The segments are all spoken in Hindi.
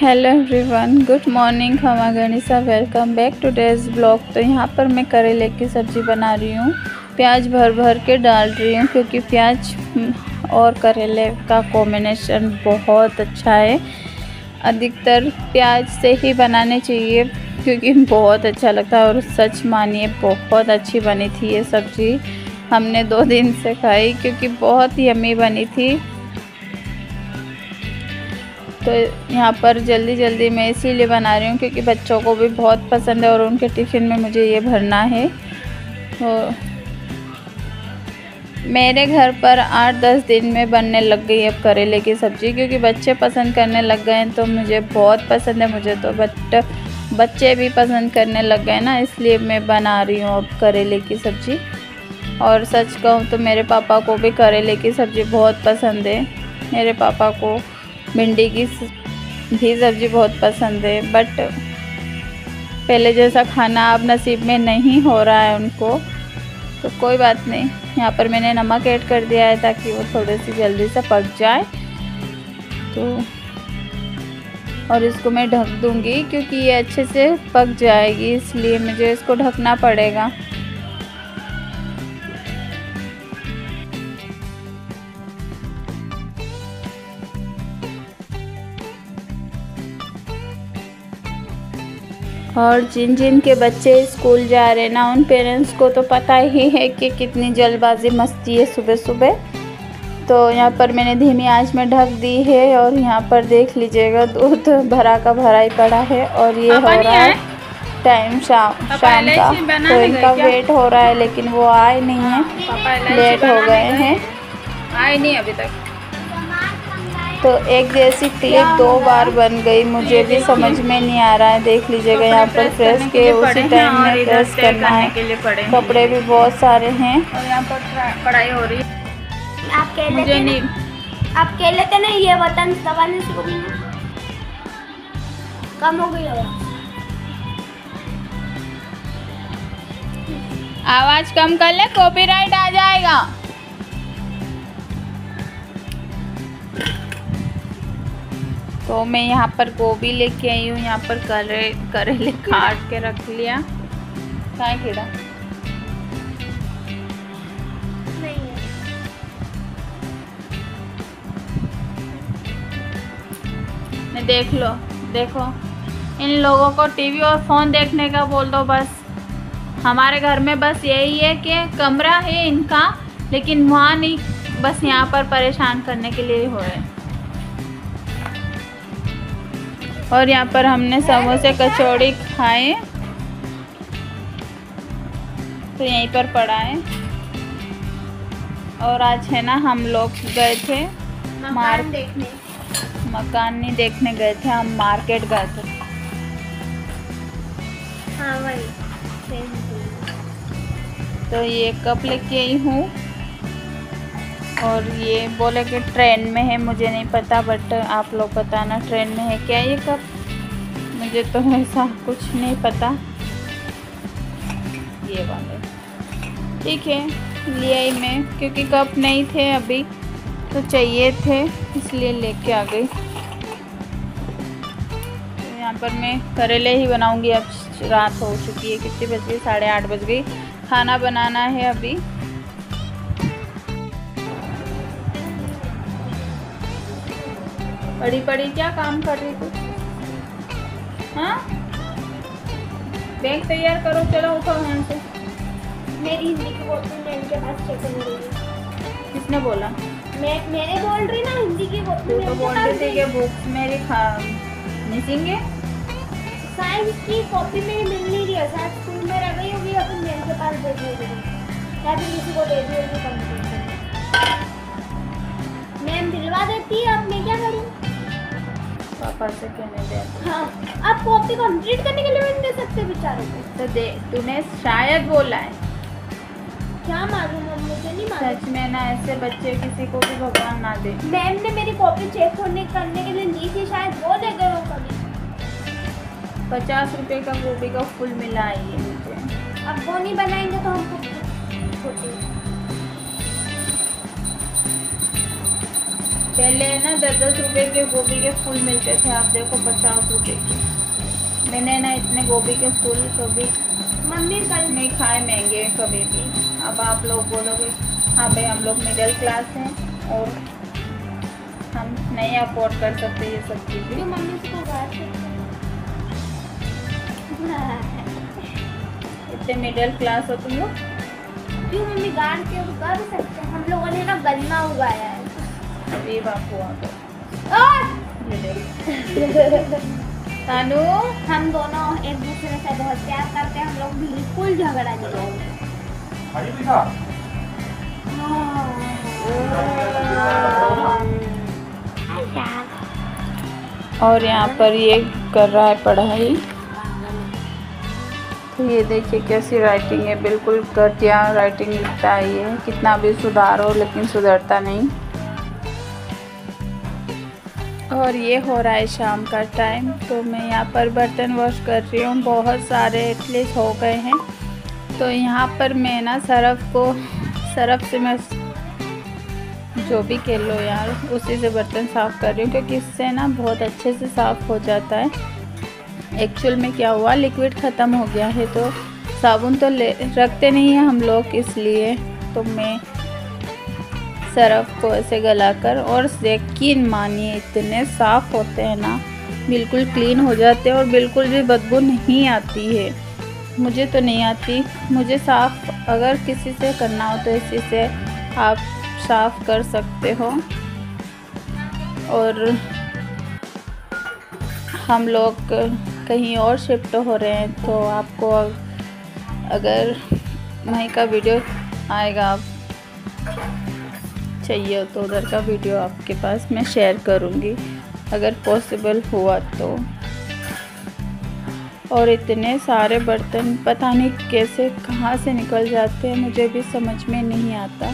Hello everyone, good morning. खमा गणिसा, welcome back to days blog. तो यहाँ पर मैं करेले की सब्ज़ी बना रही हूँ। प्याज भर भर के डाल रही हूँ क्योंकि प्याज और करेले का कॉम्बिनेशन बहुत अच्छा है। अधिकतर प्याज से ही बनाने चाहिए क्योंकि बहुत अच्छा लगता है। और सच मानिए बहुत अच्छी बनी थी ये सब्ज़ी। हमने 2 दिन से खाई क्योंकि बहुत यम्मी बनी थी। तो यहाँ पर जल्दी जल्दी मैं इसीलिए बना रही हूँ क्योंकि बच्चों को भी बहुत पसंद है और उनके टिफ़िन में मुझे ये भरना है। तो मेरे घर पर 8-10 दिन में बनने लग गई अब करेले की सब्ज़ी, क्योंकि बच्चे पसंद करने लग गए हैं। तो मुझे बहुत पसंद है, मुझे तो बच्चे भी पसंद करने लग गए ना, इसलिए मैं बना रही हूँ अब करेले की सब्ज़ी। और सच कहूँ तो मेरे पापा को भी करेले की सब्ज़ी बहुत पसंद है। मेरे पापा को भिंडी की भी सब्ज़ी बहुत पसंद है, बट पहले जैसा खाना अब नसीब में नहीं हो रहा है उनको। तो कोई बात नहीं, यहाँ पर मैंने नमक ऐड कर दिया है ताकि वो थोड़ी सी जल्दी से पक जाए। तो और इसको मैं ढक दूँगी क्योंकि ये अच्छे से पक जाएगी, इसलिए मुझे इसको ढकना पड़ेगा। और जिन जिन के बच्चे स्कूल जा रहे हैं ना, उन पेरेंट्स को तो पता ही है कि कितनी जल्दबाजी मस्ती है सुबह सुबह। तो यहाँ पर मैंने धीमी आंच में ढक दी है और यहाँ पर देख लीजिएगा दूध भरा का भरा ही पड़ा है। और ये हो रहा है टाइम शाम का, तो इनका वेट हो रहा है लेकिन वो आए नहीं है, लेट हो गए हैं, आए नहीं अभी तक। तो एक जैसी क्लिप 2 बार बन गई, मुझे भी समझ में नहीं आ रहा है। देख लीजिएगा यहाँ पर प्रेस के उसी टाइम में प्रेस करना है। कपड़े भी बहुत सारे हैं और यहाँ पर पढ़ाई हो रही है। आप कह मुझे नहीं, आप कह लेते ना ये बटन दबाने से को भी कम हो गई है। आवाज कम कर ले, कॉपीराइट आ जाएगा। तो मैं यहाँ पर गोभी लेके आई हूँ। यहाँ पर करेले काट के रख लिया। कहाँ कीड़ा नहीं, देख लो, देखो इन लोगों को टीवी और फ़ोन देखने का बोल दो बस। हमारे घर में बस यही है कि कमरा है इनका, लेकिन वहाँ नहीं, बस यहाँ पर परेशान करने के लिए हो रहे हैं। और यहाँ पर हमने समोसे कचौड़ी खाए, तो यहीं पर पड़ा है। और आज है ना, हम लोग गए थे मकान नहीं देखने गए थे, हम मार्केट गए थे। हाँ वही। तो ये कप लेके आई हूँ और ये बोले कि ट्रेन में है, मुझे नहीं पता, बट आप लोग बताना ट्रेन में है क्या ये कप। मुझे तो ऐसा कुछ नहीं पता। ये वाले ठीक है, ले आई मैं, क्योंकि कप नहीं थे अभी तो चाहिए थे, इसलिए लेके आ गई। तो यहाँ पर मैं करेले ही बनाऊंगी। अब रात हो चुकी है, कितनी बज गई, 8:30 बज गई। खाना बनाना है अभी। पड़ी पड़ी क्या काम कर रही तू? हाँ, बैग तैयार करो, चलो उठो यहाँ से। मेरी हिंदी की बोतल मैं इनके पास चेक कर रही हूँ। किसने बोला? मैंने बोल रही ना हिंदी की बोतल। तो बोल रही थी कि बुक्स मेरी मिसिंग है। साइंस की कॉपी में मिल नहीं रही है, शायद स्कूल में रह गई होगी या फिर मेरे के पास दे दी होगी या फिर किसी को दे दी होगी कंप्लीट। मैम दिलवा देती है, अब मैं क्या करूँ? पापा से कहने दे। हाँ, आप कॉपी कंप्लीट करने के लिए भी नहीं दे सकते बेचारों को। तो दे, तूने शायद बोला है। क्या मालूम, अब मुझे नहीं मालूम। सच में ना, ऐसे बच्चे किसी को भी भगवान ना दे। मैम ने मेरी कॉपी चेक करने के लिए दी थी, शायद वो दे गए हो कभी। 50 रुपए का गोभी का फूल मिला है ये मुझे। अब वो नहीं बनाएंगे तो हमको पहले ना 10-10 रुपए के गोभी के फूल मिलते थे, आप देखो 50 रुपए के। मैंने ना इतने गोभी के फूल कभी मम्मी कल नहीं खाए महंगे कभी भी। अब आप लोग बोलोगे हाँ भाई हम लोग मिडिल क्लास हैं और हम नहीं अफोर्ड कर सकते ये सब चीज़ें। क्यों मम्मी इसको गाड़ इतने मिडिल क्लास हो तुम लोग। क्यों मम्मी गाड़ के उगा भी सकते हैं? हम लोगों ने ना गन्ना उगाया है। अभी बापू आ और तानू हम दोनों एक दूसरे से बहुत प्यार करते हैं, हम लोग बिल्कुल झगड़ा नहीं करते। और यहाँ पर ये कर रहा है पढ़ाई। तो ये देखिए कैसी राइटिंग है, बिल्कुल घटिया राइटिंग लिखता है ये। कितना भी सुधारो लेकिन सुधरता नहीं। और ये हो रहा है शाम का टाइम, तो मैं यहाँ पर बर्तन वॉश कर रही हूँ। बहुत सारे एटलीस्ट हो गए हैं। तो यहाँ पर मैं ना सरफ से मैं जो भी कह लो यार उसी से बर्तन साफ़ कर रही हूँ, क्योंकि इससे ना बहुत अच्छे से साफ़ हो जाता है। एक्चुअल में क्या हुआ, लिक्विड ख़त्म हो गया है, तो साबुन तो रखते नहीं हैं हम लोग, इसलिए तो मैं सरफ को ऐसे गलाकर, और यकीन मानिए इतने साफ़ होते हैं ना, बिल्कुल क्लीन हो जाते हैं और बिल्कुल भी बदबू नहीं आती है। मुझे तो नहीं आती। मुझे साफ़ अगर किसी से करना हो तो इसी से आप साफ़ कर सकते हो। और हम लोग कहीं और शिफ्ट हो रहे हैं, तो आपको अगर वहीं का वीडियो आएगा, आप चाहिए तो उधर का वीडियो आपके पास मैं शेयर करूँगी अगर पॉसिबल हुआ तो। और इतने सारे बर्तन पता नहीं कैसे कहाँ से निकल जाते हैं, मुझे भी समझ में नहीं आता।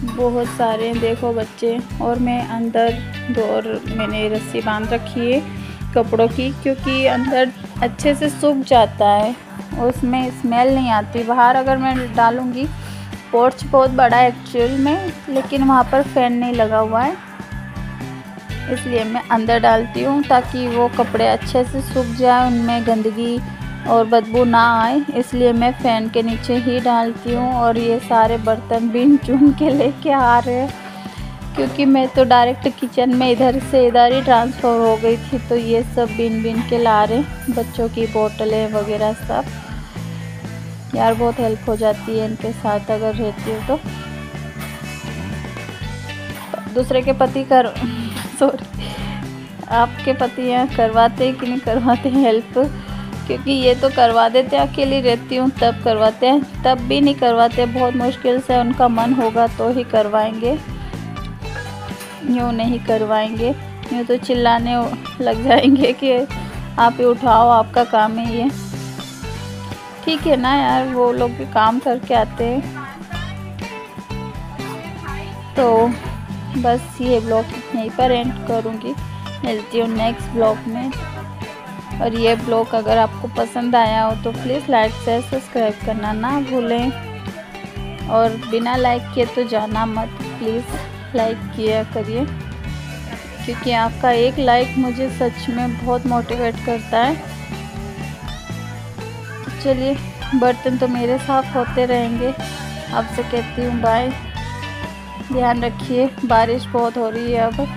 बहुत सारे देखो बच्चे। और मैं अंदर डोर मैंने रस्सी बांध रखी है कपड़ों की, क्योंकि अंदर अच्छे से सूख जाता है, उसमें स्मेल नहीं आती। बाहर अगर मैं डालूँगी, पोर्च बहुत बड़ा है एक्चुअल में, लेकिन वहाँ पर फ़ैन नहीं लगा हुआ है, इसलिए मैं अंदर डालती हूँ ताकि वो कपड़े अच्छे से सूख जाए, उनमें गंदगी और बदबू ना आए, इसलिए मैं फ़ैन के नीचे ही डालती हूँ। और ये सारे बर्तन बीन चुन के लेके आ रहे हैं, क्योंकि मैं तो डायरेक्ट किचन में इधर से इधर ही ट्रांसफ़र हो गई थी, तो ये सब बीन के ला रहे, बच्चों की बोतलें वगैरह सब। यार बहुत हेल्प हो जाती है इनके साथ अगर रहती हो तो। दूसरे के पति सॉरी आपके पति यहाँ करवाते हैं कि नहीं करवाते हैं हेल्प, क्योंकि ये तो करवा देते हैं, अकेली रहती हूँ तब करवाते हैं, तब भी नहीं करवाते, बहुत मुश्किल से उनका मन होगा तो ही करवाएंगे, यूँ नहीं करवाएंगे। यूँ तो चिल्लाने लग जाएंगे कि आप ही उठाओ, आपका काम है ये। ठीक है ना यार, वो लोग भी काम करके आते हैं। तो बस ये ब्लॉग यहीं पर एंड करूँगी, मिलती हूँ नेक्स्ट ब्लॉग में। और ये ब्लॉग अगर आपको पसंद आया हो तो प्लीज़ लाइक शेयर सब्सक्राइब करना ना भूलें, और बिना लाइक किए तो जाना मत, प्लीज़ लाइक किया करिए, क्योंकि आपका एक लाइक मुझे सच में बहुत मोटिवेट करता है। चलिए, बर्तन तो मेरे साफ़ होते रहेंगे, आपसे कहती हूँ बाय। ध्यान रखिए, बारिश बहुत हो रही है अब।